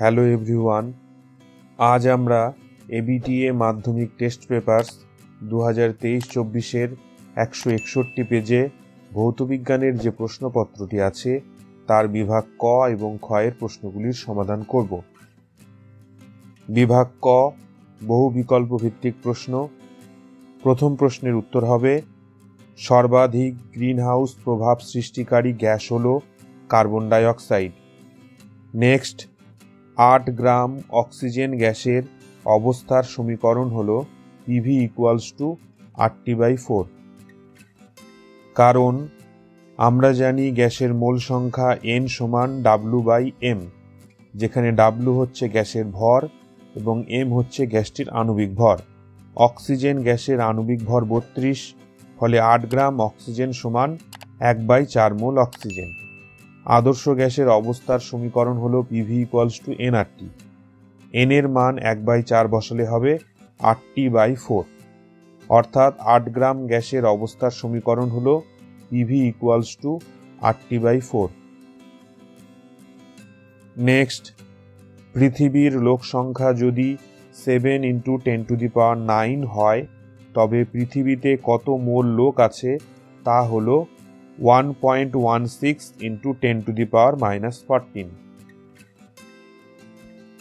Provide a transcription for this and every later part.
Hello everyone, আজ আমরা ABTA মাধ্যমিক টেস্ট পেপারস 2023-24 161 পেজে ভৌতবিজ্ঞানের যে প্রশ্নপত্রটি আছে তার বিভাগ ক এবং খ এর প্রশ্নগুলির সমাধান করব। বিভাগ ক বহু বিকল্প ভিত্তিক প্রশ্ন। প্রথম প্রশ্নের উত্তর হবে সর্বাধিক গ্রিনহাউস প্রভাব সৃষ্টিকারী গ্যাস হল কার্বন ডাই অক্সাইড। নেক্সট, 8 গ্রাম অক্সিজেন গ্যাসের অবস্থার সমীকরণ হল PV = RT/4। কারণ আমরা জানি গ্যাসের মোল সংখ্যা N = W/m, যেখানে W হচ্ছে গ্যাসের ভর এবং m হচ্ছে গ্যাসটির আণবিক ভর। অক্সিজেন গ্যাসের আণবিক ভর 32, ফলে 8 গ্রাম অক্সিজেন সমান 1/4 মোল অক্সিজেন। আদর্শ গ্যাসের অবস্থার সমীকরণ হল PV = nRT। n এর মান 1/4 বসালে হবে RT/4, অর্থাৎ 8 গ্রাম গ্যাসের অবস্থার সমীকরণ হল PV = RT/4। নেক্সট, পৃথিবীর লোক সংখ্যা যদি 7 × 10⁹ হয় তবে পৃথিবীতে কত মোল লোক আছে তা হল 1.16 × 10⁻⁻14।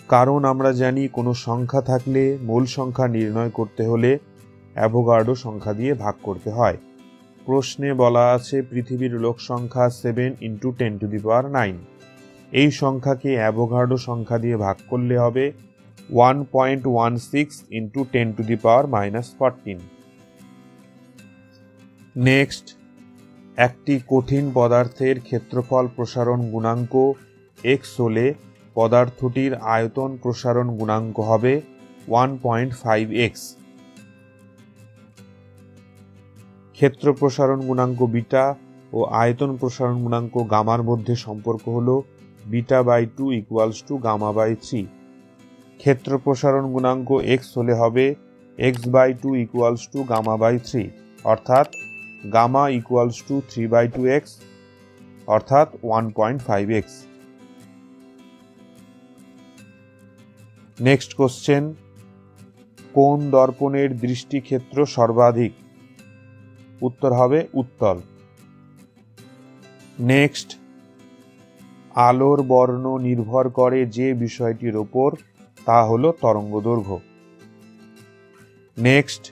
কারণ আমরা জানি কোনো সংখ্যা থাকলে মোল সংখ্যা নির্ণয় করতে হলে অ্যাভোগাড্রো সংখ্যা দিয়ে ভাগ করতে হয়। প্রশ্নে বলা আছে পৃথিবীর লোক সংখ্যা 7 × 10⁹। এই সংখ্যাকে অ্যাভোগাড্রো সংখ্যা দিয়ে ভাগ করলে হবে 1.16 × 10⁻⁻14। নেক্সট, একটি কঠিন পদার্থের ক্ষেত্রফল প্রসারণ গুণাঙ্ক x হলে পদার্থটির আয়তন প্রসারণ গুণাঙ্ক হবে 1.5x। ক্ষেত্র প্রসারণ গুণাঙ্ক বিটা ও আয়তন প্রসারণ গুণাঙ্ক গামার মধ্যে সম্পর্ক হল β/2 = γ/3। ক্ষেত্র প্রসারণ গুণাঙ্ক x হলে হবে x/2 = γ/3, অর্থাৎ গামা = 3/2x, অর্থাৎ 1.5x। নেক্সট কোশ্চেন, কোন দর্পণের দৃষ্টিক্ষেত্র সর্বাধিক? উত্তর হবে উত্তল। নেক্সট, আলোর বর্ণ নির্ভর করে যে বিষয়টির ওপর তা হলো তরঙ্গদৈর্ঘ্য। নেক্সট,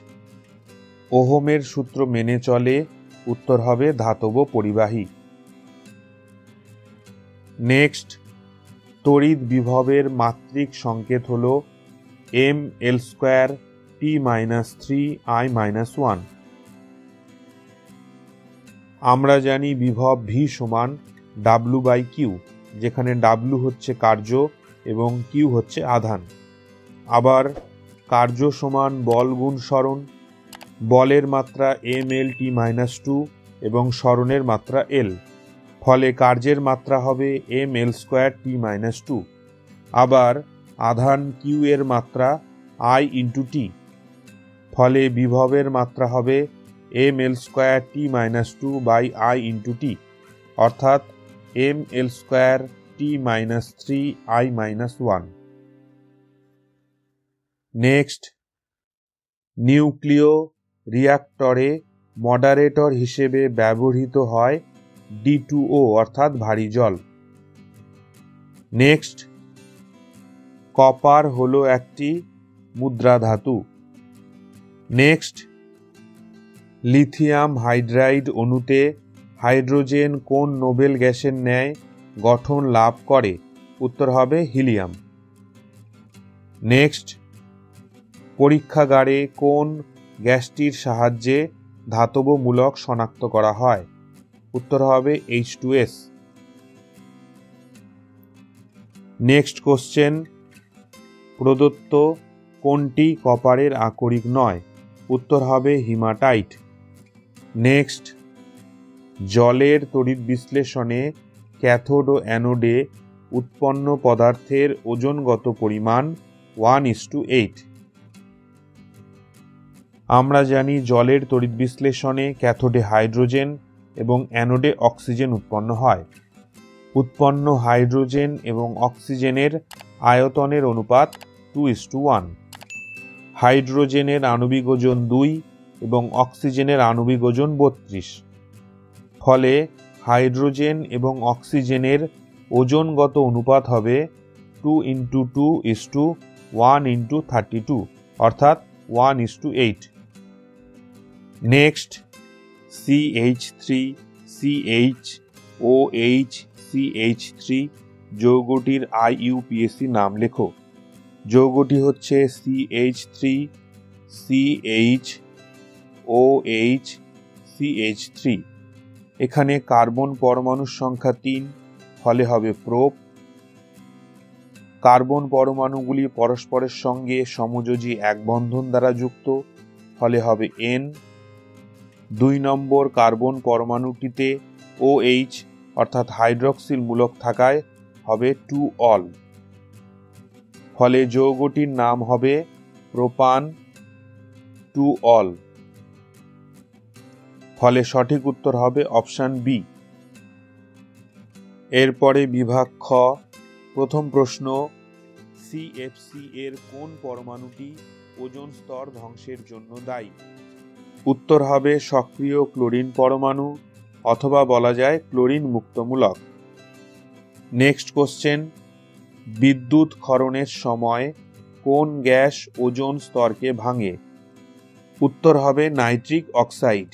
ওহমের সূত্র মেনে চলে, উত্তর হবে ধাতব পরিবাহী। নেক্সট, তড়িৎ বিভবের মাত্রিক সংকেত হল mL² T-3I-1। আমরা জানি বিভব V = W/Q, যেখানে W হচ্ছে কার্য এবং Q হচ্ছে আধান। আবার কার্য সমান বল গুণ সরণ, বলের মাত্রা mL/T-2 এবং সরণের মাত্রা L, ফলে কার্যের মাত্রা হবে mL² T-2। আবার আধান Q এর মাত্রা I × T, ফলে বিভবের মাত্রা হবে mL² T-2/I × T, অর্থাৎ mL² T-3I-1। নেক্সট, নিউক্লিয় রিঅ্যাক্টরে মডারেটর হিসেবে ব্যবহৃত হয় D2O, অর্থাৎ ভারী জল। নেক্সট, কপার হলো একটি মুদ্রা ধাতু। নেক্সট, লিথিয়াম হাইড্রাইড অণুতে হাইড্রোজেন কোন নোবেল গ্যাসের ন্যায় গঠন লাভ করে? উত্তর হবে হিলিয়াম। নেক্সট, পরীক্ষাগারে কোন গ্যাসটির সাহায্যে ধাতব মূলক শনাক্ত করা হয়? উত্তর হবে H2S। নেক্সট কোশ্চেন, প্রদত্ত কোনটি কপারের আকরিক নয়? উত্তর হবে হিমাটাইট। নেক্সট, জলের তড়িৎ বিশ্লেষণে ক্যাথোড ও অ্যানোডে উৎপন্ন পদার্থের ওজনগত পরিমাণ 1:8। আমরা জানি জলের তড়িৎ বিশ্লেষণে ক্যাথোডে হাইড্রোজেন এবং অ্যানোডে অক্সিজেন উৎপন্ন হয়। উৎপন্ন হাইড্রোজেন এবং অক্সিজেনের আয়তনের অনুপাত 2:1। হাইড্রোজেনের আণবিক ওজন 2 এবং অক্সিজেনের আণবিক ওজন 32। ফলে হাইড্রোজেন এবং অক্সিজেনের ওজনগত অনুপাত হবে 2:2:1:32 অর্থাৎ 1:8। নেক্সট CH3CHOH যৌগটির IUPAC নাম লেখো। যৌগটি হচ্ছে CH3CHOH এখানে কার্বন পরমাণুর সংখ্যা 3, ফলে হবে প্রোপ। কার্বন পরমাণুগুলি পরস্পরের সঙ্গে সমযোজী এক বন্ধন দ্বারা যুক্ত, ফলে হবে N। 2 নম্বর কার্বন পরমাণুটিতে OH অর্থাৎ হাইড্রক্সিল মূলক থাকায় হবে 2 অল, ফলে যৌগটির নাম হবে প্রোপান 2 অল। ফলে সঠিক উত্তর হবে অপশন বি। এরপরে বিভাগ খ, প্রথম প্রশ্ন, CFC এর কোন পরমাণুটি ওজোন স্তর ধ্বংসের জন্য দায়ী? উত্তর হবে সক্রিয় ক্লোরিন পরমাণু, অথবা বলা যায় ক্লোরিন মুক্তমূলক। নেক্সট কোশ্চেন, বিদ্যুৎ ক্ষরণের সময় কোন গ্যাস ওজোন স্তরকে ভাঙে? উত্তর হবে নাইট্রিক অক্সাইড,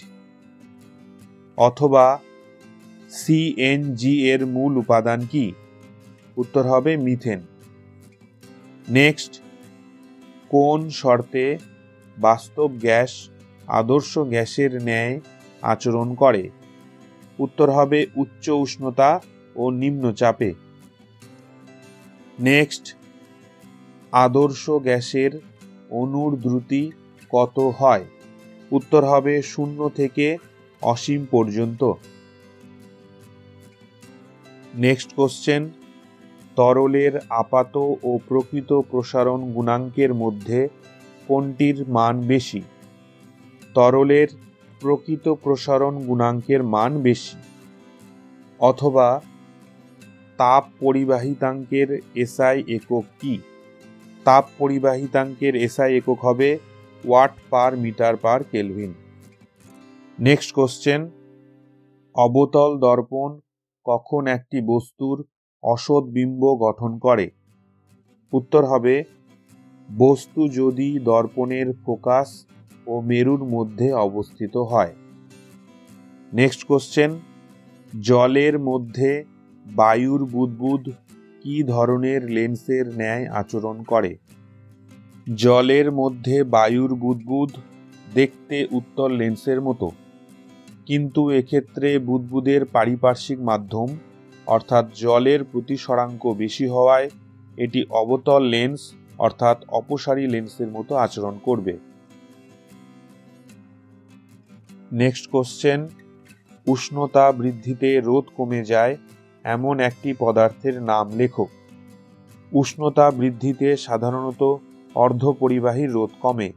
অথবা CNG এর মূল উপাদান কি? উত্তর হবে মিথেন। নেক্সট, কোন শর্তে বাস্তব গ্যাস আদর্শ গ্যাসের ন্যায় আচরণ করে? উত্তর হবে উচ্চ উষ্ণতা ও নিম্ন চাপে। নেক্সট, আদর্শ গ্যাসের অণুর দ্রুতি কত হয়? উত্তর হবে 0 থেকে অসীম পর্যন্ত। নেক্সট কোশ্চেন, তরলের আপাত ও প্রকৃত প্রসারণ গুণাঙ্কের মধ্যে কোনটির মান বেশি? তরলের প্রকৃত প্রসারণ গুণাঙ্কের মান বেশি, অথবা তাপ পরিবাহিতাঙ্কের SI একক কি? তাপ পরিবাহিতাঙ্কের SI একক হবে watt per metre per kelvin. Next question, অবতল দর্পণ কখন একটি বস্তুর অসৎ বিম্ব গঠন করে? উত্তর হবে বস্তু যদি দর্পণের ফোকাস ও মেরুর মধ্যে অবস্থিত হয়। নেক্সট কোশ্চেন, জলের মধ্যে বায়ুর বুদবুদ কি ধরনের লেন্সের ন্যায় আচরণ করে? জলের মধ্যে বায়ুর বুদবুদ দেখতে উত্তল লেন্সের মতো, কিন্তু এক্ষেত্রে বুদবুদের পারিপার্শ্বিক মাধ্যম অর্থাৎ জলের প্রতিসরাঙ্ক বেশি হওয়ায় এটি অবতল লেন্স অর্থাৎ অপসারী লেন্সের মতো আচরণ করবে। নেক্সট কোশ্চেন, উষ্ণতা বৃদ্ধিতে রোধ কমে যায় এমন একটি পদার্থের নাম লেখো। উষ্ণতা বৃদ্ধিতে সাধারণত অর্ধপরিবাহী রোধ কমে,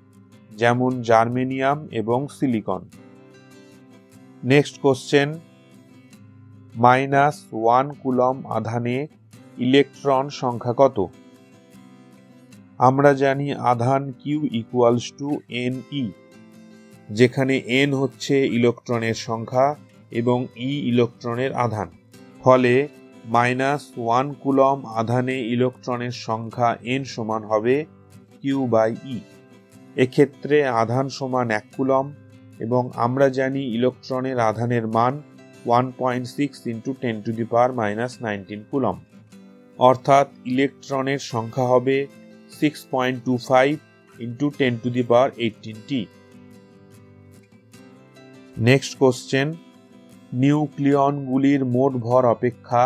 যেমন জার্মেনিয়াম এবং সিলিকন। নেক্সট কোশ্চেন, -1 কুলম আধানে ইলেকট্রন সংখ্যা কত? আমরা জানি আধান Q = Ne, যেখানে N হচ্ছে ইলেকট্রনের সংখ্যা এবং E ইলেকট্রনের আধান। ফলে -1 কুলম আধানে ইলেকট্রনের সংখ্যা N সমান হবে Q/E। এক্ষেত্রে আধান সমান 1 কুলম এবং আমরা জানি ইলেকট্রনের আধানের মান 1.6 × 10⁻⁻19 কুলম, অর্থাৎ ইলেকট্রনের সংখ্যা হবে 6.25 × 10⁻18T। নেক্সট কোশ্চেন, নিউক্লিয়নগুলির মোট ভর অপেক্ষা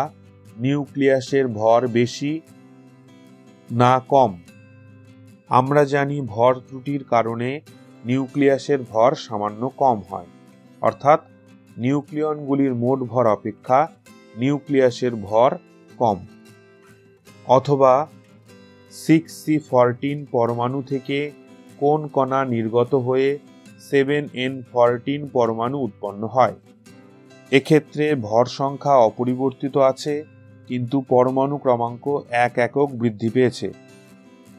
নিউক্লিয়াসের ভর বেশি না কম? আমরা জানি ভর ত্রুটির কারণে নিউক্লিয়াসের ভর সামান্য কম হয়, অর্থাৎ নিউক্লিয়নগুলির মোট ভর অপেক্ষা নিউক্লিয়াসের ভর কম। অথবা 6C14 পরমাণু থেকে কোন কণা নির্গত হয়ে 7N14 পরমাণু উৎপন্ন হয়? এক্ষেত্রে ভর সংখ্যা অপরিবর্তিত আছে কিন্তু পরমাণু ক্রমাঙ্ক 1 একক বৃদ্ধি পেয়েছে।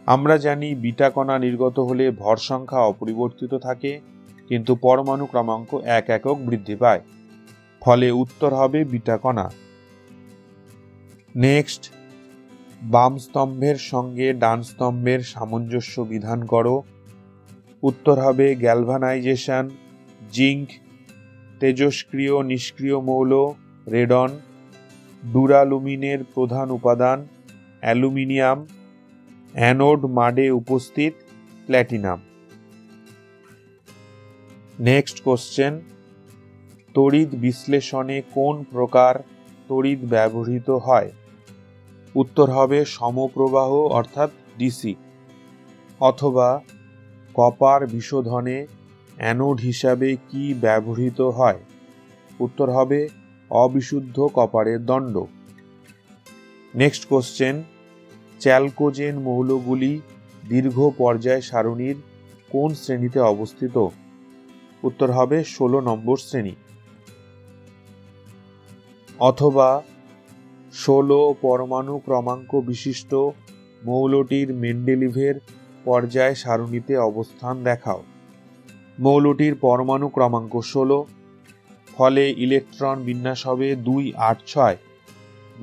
আমরা জানি বিটা কণা নির্গত হলে ভর সংখ্যা অপরিবর্তিত থাকে, কিন্তু পরমাণু ক্রমাঙ্ক 1 একক বৃদ্ধি পায়। ফলে উত্তর হবে বিটা কণা। নেক্সট, বাম স্তম্ভের সঙ্গে ডান স্তম্ভের সামঞ্জস্য বিধান করো। উত্তর হবে গ্যালভানাইজেশন, জিঙ্ক, তেজস্ক্রিয় নিষ্ক্রিয় মৌল রেডন, ডুরালুমিনের প্রধান উপাদান অ্যালুমিনিয়াম, অ্যানোড মাডে উপস্থিত প্ল্যাটিনাম। নেক্সট কোশ্চেন, তড়িৎ বিশ্লেষণে কোন প্রকার তড়িৎ ব্যবহৃত হয়? উত্তর হবে সমপ্রবাহ অর্থাৎ ডিসি। অথবা কপার বিশোধনে অ্যানোড হিসাবে কি ব্যবহৃত হয়? উত্তর হবে অবিশুদ্ধ কপারের দণ্ড। নেক্সট কোশ্চেন, চ্যালকোজেন মৌলগুলি দীর্ঘ পর্যায় সারণীর কোন শ্রেণীতে অবস্থিত? উত্তর হবে 16 নম্বর শ্রেণী। অথবা 16 পরমাণু ক্রমাঙ্ক বিশিষ্ট মৌলটির মেন্ডেলিভের পর্যায় সারণীতে অবস্থান দেখাও। মৌলটির পরমাণু ক্রমাঙ্ক 16, ফলে ইলেকট্রন বিন্যাস হবে 2, 8, 6।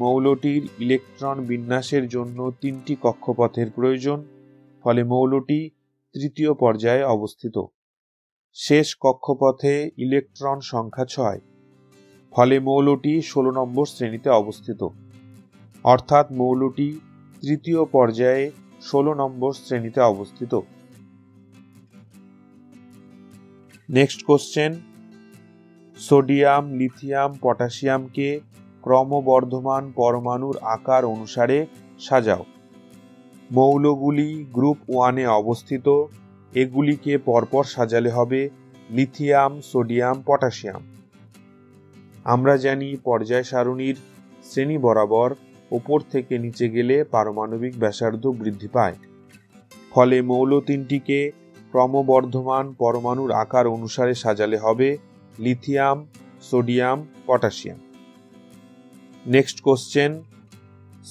মৌলটির ইলেকট্রন বিন্যাসের জন্য 3টি কক্ষপথের প্রয়োজন, ফলে মৌলটি তৃতীয় পর্যায়ে অবস্থিত। শেষ কক্ষপথে ইলেকট্রন সংখ্যা 6, ফলে মৌলটি 16 নম্বর শ্রেণীতে অবস্থিত। অর্থাৎ মৌলটি তৃতীয় পর্যায়ে 16 নম্বর শ্রেণীতে অবস্থিত। নেক্সট কোশ্চেন, সোডিয়াম, লিথিয়াম, পটাশিয়ামকে ক্রমবর্ধমান পরমাণুর আকার অনুসারে সাজাও। মৌলগুলি গ্রুপ 1-এ অবস্থিত। এগুলিকে পরপর সাজালে হবে লিথিয়াম, সোডিয়াম, পটাশিয়াম। আমরা জানি পর্যায় সারণীর শ্রেণী বরাবর ওপর থেকে নিচে গেলে পারমাণবিক ব্যাসার্ধ বৃদ্ধি পায়। ফলে মৌল তিনটিকে ক্রমবর্ধমান পরমাণুর আকার অনুসারে সাজালে হবে lithium, sodium, potassium. Next question,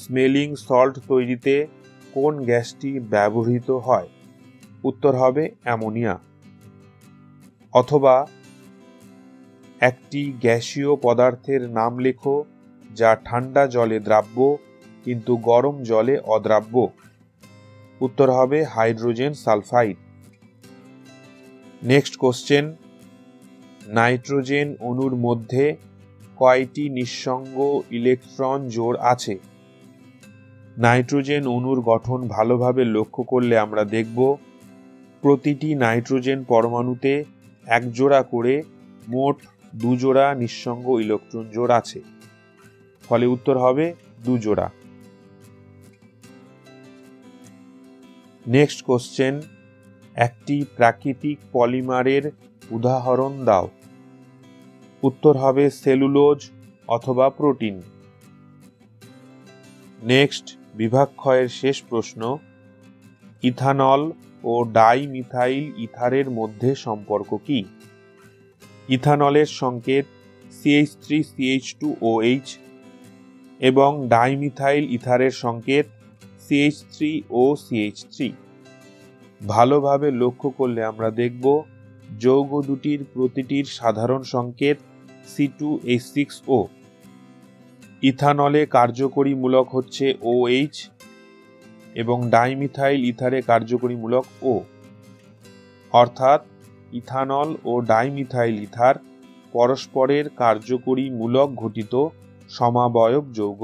smelling salt তৈরিতে কোন গ্যাসটি ব্যবহৃত হয়? উত্তর হবে অ্যামোনিয়া। অথবা একটি গ্যাসীয় পদার্থের নাম লেখো যা ঠান্ডা জলে দ্রাব্য কিন্তু গরম জলে অদ্রাব্য। উত্তর হবে hydrogen sulphide. Next question, nitrogen অণুর মধ্যে কয়টি নিঃসঙ্গ ইলেকট্রন জোড় আছে? নাইট্রোজেন অণুর গঠন ভালোভাবে লক্ষ্য করলে আমরা দেখব প্রতিটি নাইট্রোজেন পরমাণুতে এক জোড়া করে মোট 2 জোড়া নিঃসঙ্গ ইলেকট্রন জোড় আছে। ফলে উত্তর হবে 2 জোড়া। নেক্সট কোশ্চেন, একটি প্রাকৃতিক পলিমারের উদাহরণ দাও। উত্তর হবে সেলুলোজ অথবা প্রোটিন। নেক্সট, বিভাগ ক্ষয়ের শেষ প্রশ্ন, ইথানল ও ডাইমিথাইল ইথারের মধ্যে সম্পর্ক কি? ইথানলের সংকেত CH3CH2OH এবং ডাইমিথাইল ইথারের সংকেত CH3OCH3। ভালোভাবে লক্ষ্য করলে আমরা দেখব যৌগ দুটির প্রতিটির সাধারণ সংকেত C2H6O। ইথানলে কার্যকরী মূলক হচ্ছে OH এবং ডাইমিথাইল ইথারে কার্যকরী মূলক O। অর্থাৎ ইথানল ও ডাইমিথাইল ইথার পরস্পরের কার্যকরী মূলক ঘটিত সমাবয়ব যৌগ।